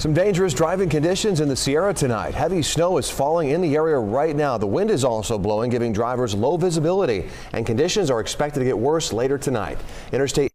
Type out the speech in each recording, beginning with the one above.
Some dangerous driving conditions in the Sierra tonight. Heavy snow is falling in the area right now. The wind is also blowing, giving drivers low visibility, and conditions are expected to get worse later tonight. Interstate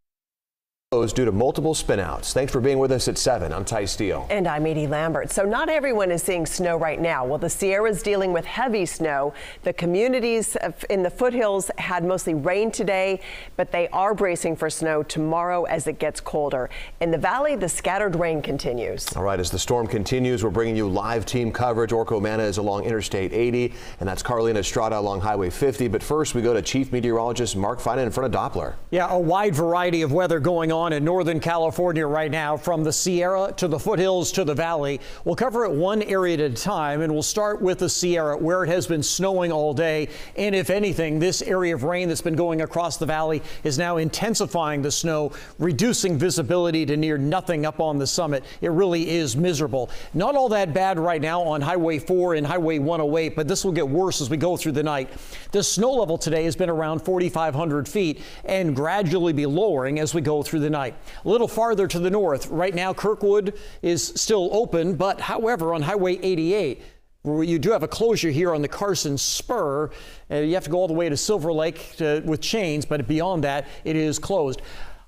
due to multiple spinouts. Thanks for being with us at 7. I'm Ty Steele. And I'm Edie Lambert. So not everyone is seeing snow right now. Well, the Sierra is dealing with heavy snow. The communities in the foothills had mostly rain today, but they are bracing for snow tomorrow as it gets colder. In the valley, the scattered rain continues. All right, as the storm continues, we're bringing you live team coverage. Orko Manna is along Interstate 80, and that's Carolina Estrada along Highway 50. But first, we go to Chief Meteorologist Mark Feinen in front of Doppler. Yeah, a wide variety of weather going on in Northern California right now, from the Sierra to the foothills to the valley. We'll cover it one area at a time, and we'll start with the Sierra, where it has been snowing all day. And if anything, this area of rain that's been going across the valley is now intensifying the snow, reducing visibility to near nothing up on the summit. It really is miserable. Not all that bad right now on Highway 4 and Highway 108, but this will get worse as we go through the night. The snow level today has been around 4,500 feet and gradually be lowering as we go through the night. A little farther to the north, right now Kirkwood is still open, but however, on Highway 88, where you do have a closure here on the Carson Spur, you have to go all the way to Silver Lake with chains, but beyond that, it is closed.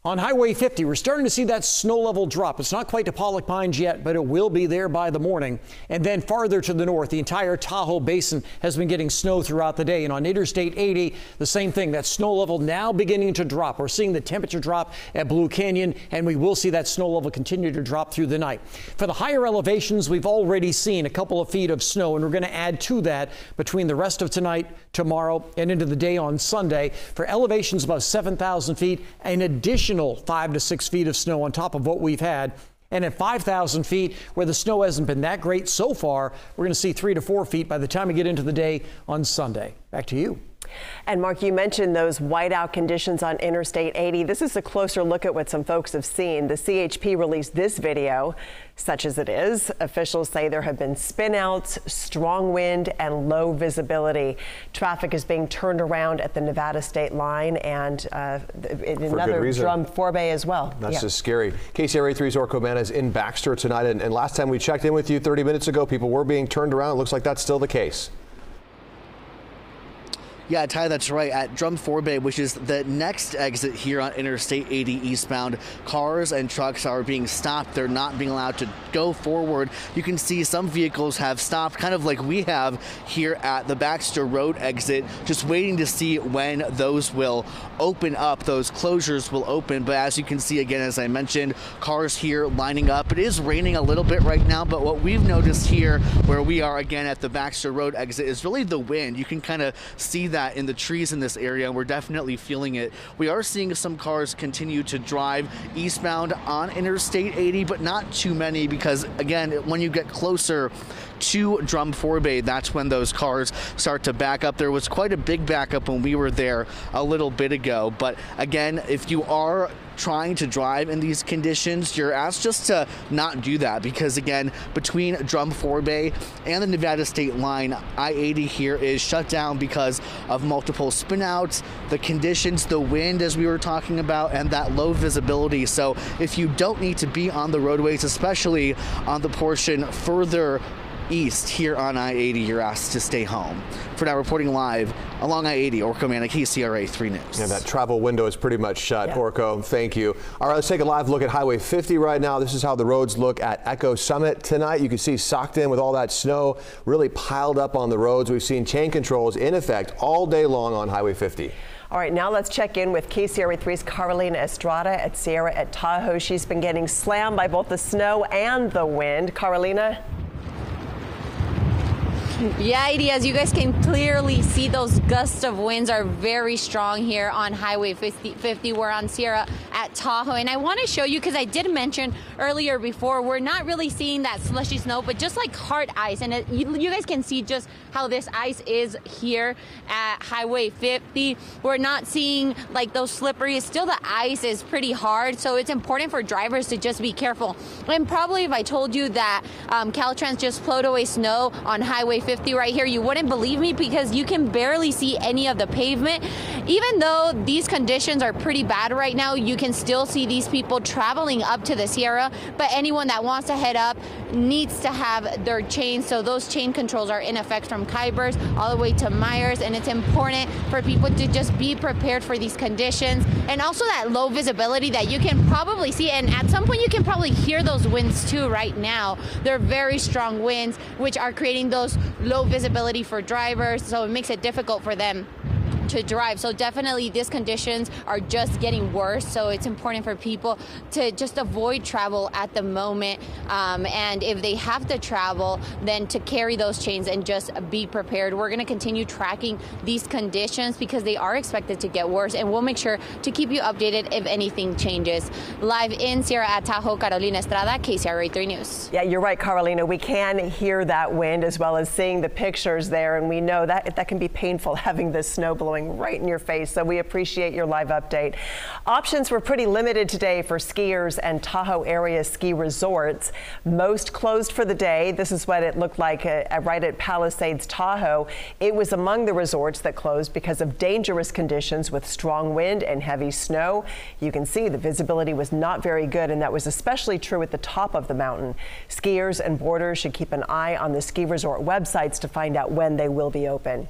On Highway 50, we're starting to see that snow level drop. It's not quite to Pollock Pines yet, but it will be there by the morning. And then farther to the north, the entire Tahoe Basin has been getting snow throughout the day. And on Interstate 80, the same thing. That snow level now beginning to drop. We're seeing the temperature drop at Blue Canyon, and we will see that snow level continue to drop through the night. For the higher elevations, we've already seen a couple of feet of snow, and we're going to add to that between the rest of tonight, tomorrow, and into the day on Sunday. For elevations above 7,000 feet, an additional 5 to 6 feet of snow on top of what we've had. And at 5,000 feet, where the snow hasn't been that great so far, we're going to see 3 to 4 feet by the time we get into the day on Sunday. Back to you. And Mark, you mentioned those whiteout conditions on Interstate 80. This is a closer look at what some folks have seen. The CHP released this video, such as it is. Officials say there have been spinouts, strong wind, and low visibility. Traffic is being turned around at the Nevada state line and in another Drum 4Bay as well. That's just scary. KCRA 3's Orko Manna is in Baxter tonight, and last time we checked in with you 30 minutes ago, people were being turned around. It looks like that's still the case. Yeah, Ty, that's right. At Drum 4Bay, which is the next exit here on Interstate 80 eastbound, cars and trucks are being stopped. They're not being allowed to go forward. You can see some vehicles have stopped, kind of like we have here at the Baxter Road exit, just waiting to see when those will open up. Those closures will open. But as you can see, again, as I mentioned, cars here lining up. It is raining a little bit right now, but what we've noticed here where we are again at the Baxter Road exit is really the wind. You can kind of see that in the trees in this area, and we're definitely feeling it. We are seeing some cars continue to drive eastbound on Interstate 80, but not too many, because again, when you get closer to Drum 4Bay, that's when those cars start to back up. There was quite a big backup when we were there a little bit ago, but again, if you are trying to drive in these conditions, you're asked just to not do that, because again, between Drum 4Bay and the Nevada state line, I-80 here is shut down because of multiple spinouts, the conditions, the wind as we were talking about, and that low visibility. So if you don't need to be on the roadways, especially on the portion further east here on I-80, you're asked to stay home. For now, reporting live along I-80, Orko Manna, KCRA 3 News. Yeah, that travel window is pretty much shut. Yeah. Orko, thank you. All right, let's take a live look at Highway 50 right now. This is how the roads look at Echo Summit tonight. You can see socked in with all that snow really piled up on the roads. We've seen chain controls in effect all day long on Highway 50. All right, now let's check in with KCRA 3's Carolina Estrada at Sierra at Tahoe. She's been getting slammed by both the snow and the wind. Carolina? Yeah, Edie, as you guys can clearly see, those gusts of winds are very strong here on Highway 50. We're on Sierra at Tahoe, and I want to show you, because I did mention earlier before, we're not really seeing that slushy snow, but just like hard ice, and you guys can see just how this ice is here at Highway 50. We're not seeing like those slippery. Still, the ice is pretty hard, so it's important for drivers to just be careful. And probably if I told you that Caltrans just plowed away snow on Highway 50 right here, you wouldn't believe me, because you can barely see any of the pavement. Even though these conditions are pretty bad right now, you can can still see these people traveling up to the Sierra, but anyone that wants to head up needs to have their chains. So those chain controls are in effect from Khyber's all the way to Myers, and it's important for people to just be prepared for these conditions, and also that low visibility that you can probably see, and at some point you can probably hear those winds too. Right now they're very strong winds which are creating those low visibility for drivers, so it makes it difficult for them to drive. So definitely these conditions are just getting worse, so it's important for people to just avoid travel at the moment, and if they have to travel, then to carry those chains and just be prepared. We're going to continue tracking these conditions because they are expected to get worse, and we'll make sure to keep you updated if anything changes. Live in Sierra at Tahoe, Carolina Estrada, KCRA 3 News. Yeah, you're right, Carolina. We can hear that wind as well as seeing the pictures there, and we know that that can be painful having this snow blowing right in your face, so we appreciate your live update. Options were pretty limited today for skiers and Tahoe area ski resorts. Most closed for the day. This is what it looked like right at Palisades Tahoe. It was among the resorts that closed because of dangerous conditions with strong wind and heavy snow. You can see the visibility was not very good, and that was especially true at the top of the mountain. Skiers and boarders should keep an eye on the ski resort websites to find out when they will be open.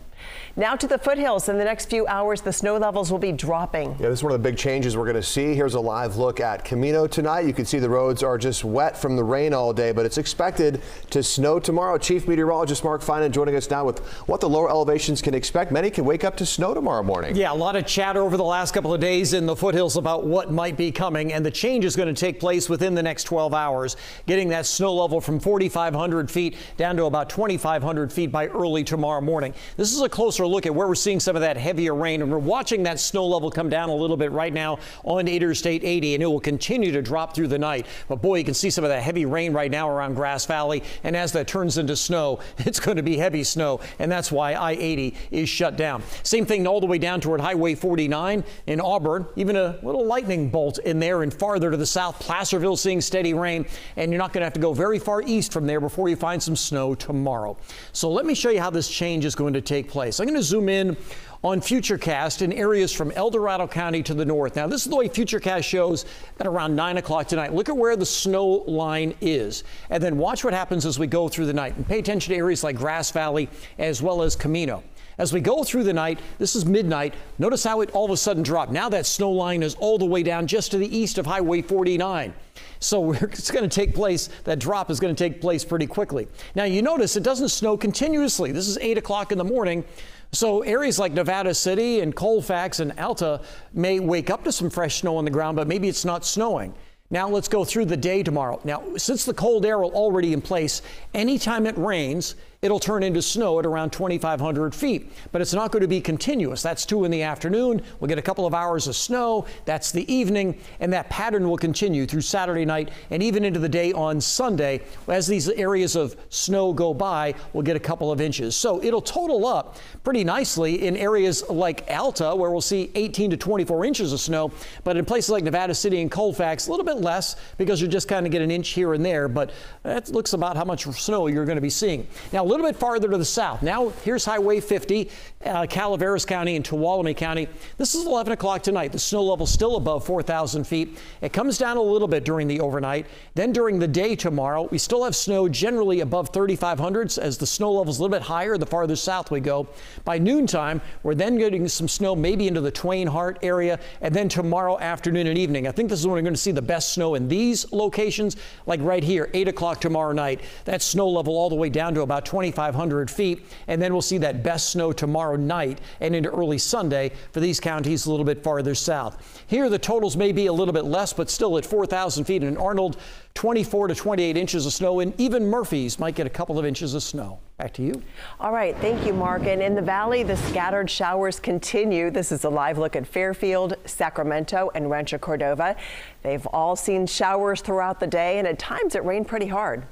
Now to the foothills. In the next few hours, the snow levels will be dropping. Yeah, this is one of the big changes we're going to see. Here's a live look at Camino tonight. You can see the roads are just wet from the rain all day, but it's expected to snow tomorrow. Chief Meteorologist Mark Finan joining us now with what the lower elevations can expect. Many can wake up to snow tomorrow morning. Yeah, a lot of chatter over the last couple of days in the foothills about what might be coming, and the change is going to take place within the next 12 hours, getting that snow level from 4,500 feet down to about 2,500 feet by early tomorrow morning. This is a closer look at where we're seeing some of that heavier rain, and we're watching that snow level come down a little bit right now on Interstate 80, and it will continue to drop through the night. But boy, you can see some of that heavy rain right now around Grass Valley, and as that turns into snow, it's going to be heavy snow, and that's why I-80 is shut down. Same thing all the way down toward Highway 49 in Auburn, even a little lightning bolt in there, and farther to the south, Placerville seeing steady rain, and you're not going to have to go very far east from there before you find some snow tomorrow. So let me show you how this change is going to take place. I'm going to zoom in on Futurecast in areas from El Dorado County to the north. Now, this is the way Futurecast shows at around 9 o'clock tonight. Look at where the snow line is, and then watch what happens as we go through the night. And pay attention to areas like Grass Valley as well as Camino. As we go through the night, this is midnight, notice how it all of a sudden dropped. Now that snow line is all the way down just to the east of Highway 49. So it's going to take place, that drop is going to take place pretty quickly. Now you notice it doesn't snow continuously. This is 8 o'clock in the morning. So areas like Nevada City and Colfax and Alta may wake up to some fresh snow on the ground, but maybe it's not snowing. Now let's go through the day tomorrow. Now, since the cold air will already in place, anytime it rains, it'll turn into snow at around 2,500 feet, but it's not going to be continuous. That's 2 in the afternoon. We'll get a couple of hours of snow. That's the evening, and that pattern will continue through Saturday night and even into the day on Sunday. As these areas of snow go by, we'll get a couple of inches. So it'll total up pretty nicely in areas like Alta, where we'll see 18 to 24 inches of snow, but in places like Nevada City and Colfax, a little bit less because you just kind of get an inch here and there, but that looks about how much snow you're going to be seeing. Now, a little bit farther to the south. Now, here's Highway 50, Calaveras County and Tuolumne County. This is 11 o'clock tonight. The snow level still above 4,000 feet. It comes down a little bit during the overnight. Then during the day tomorrow, we still have snow generally above 3,500 as the snow level is a little bit higher the farther south we go. By noontime, we're then getting some snow maybe into the Twain Harte area, and then tomorrow afternoon and evening. I think this is when we're going to see the best snow in these locations, like right here, 8 o'clock tomorrow night. That snow level all the way down to about 2,500 feet, and then we'll see that best snow tomorrow night and into early Sunday for these counties a little bit farther south. Here, the totals may be a little bit less, but still at 4,000 feet. In Arnold, 24 to 28 inches of snow, and even Murphy's might get a couple of inches of snow. Back to you. All right, thank you, Mark. And in the valley, the scattered showers continue. This is a live look at Fairfield, Sacramento, and Rancho Cordova. They've all seen showers throughout the day, and at times it rained pretty hard.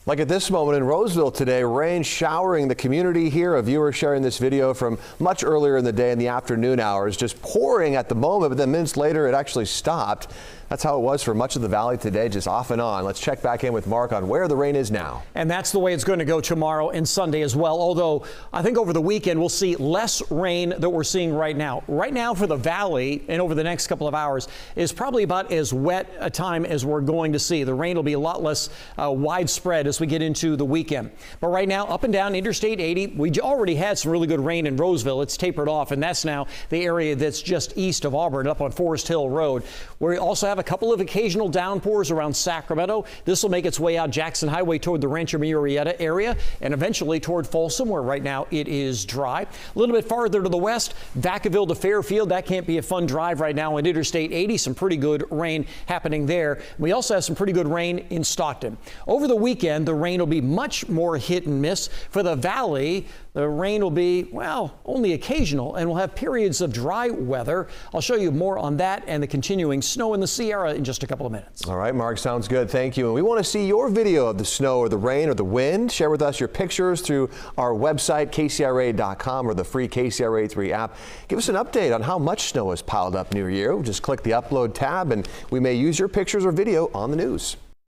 Like at this moment in Roseville today, rain showering the community here. A viewer sharing this video from much earlier in the day in the afternoon hours, just pouring at the moment, but then minutes later it actually stopped. That's how it was for much of the valley today, just off and on. Let's check back in with Mark on where the rain is now. And that's the way it's going to go tomorrow and Sunday as well. Although I think over the weekend we'll see less rain that we're seeing right now. Right now for the valley and over the next couple of hours is probably about as wet a time as we're going to see. The rain will be a lot less widespread as we get into the weekend. But right now up and down Interstate 80, we already had some really good rain in Roseville. It's tapered off, and that's now the area that's just east of Auburn up on Forest Hill Road. We also have a couple of occasional downpours around Sacramento. This will make its way out Jackson Highway toward the Rancho Murrieta area and eventually toward Folsom, where right now it is dry. A little bit farther to the west, Vacaville to Fairfield. That can't be a fun drive right now on Interstate 80. Some pretty good rain happening there. We also have some pretty good rain in Stockton. Over the weekend, the rain will be much more hit and miss. For the valley, the rain will be, well, only occasional, and we'll have periods of dry weather. I'll show you more on that and the continuing snow in the Sierra in just a couple of minutes. All right, Mark, sounds good. Thank you. And we want to see your video of the snow or the rain or the wind. Share with us your pictures through our website, KCRA.com, or the free KCRA 3 app. Give us an update on how much snow is piled up near you. Just click the upload tab, and we may use your pictures or video on the news.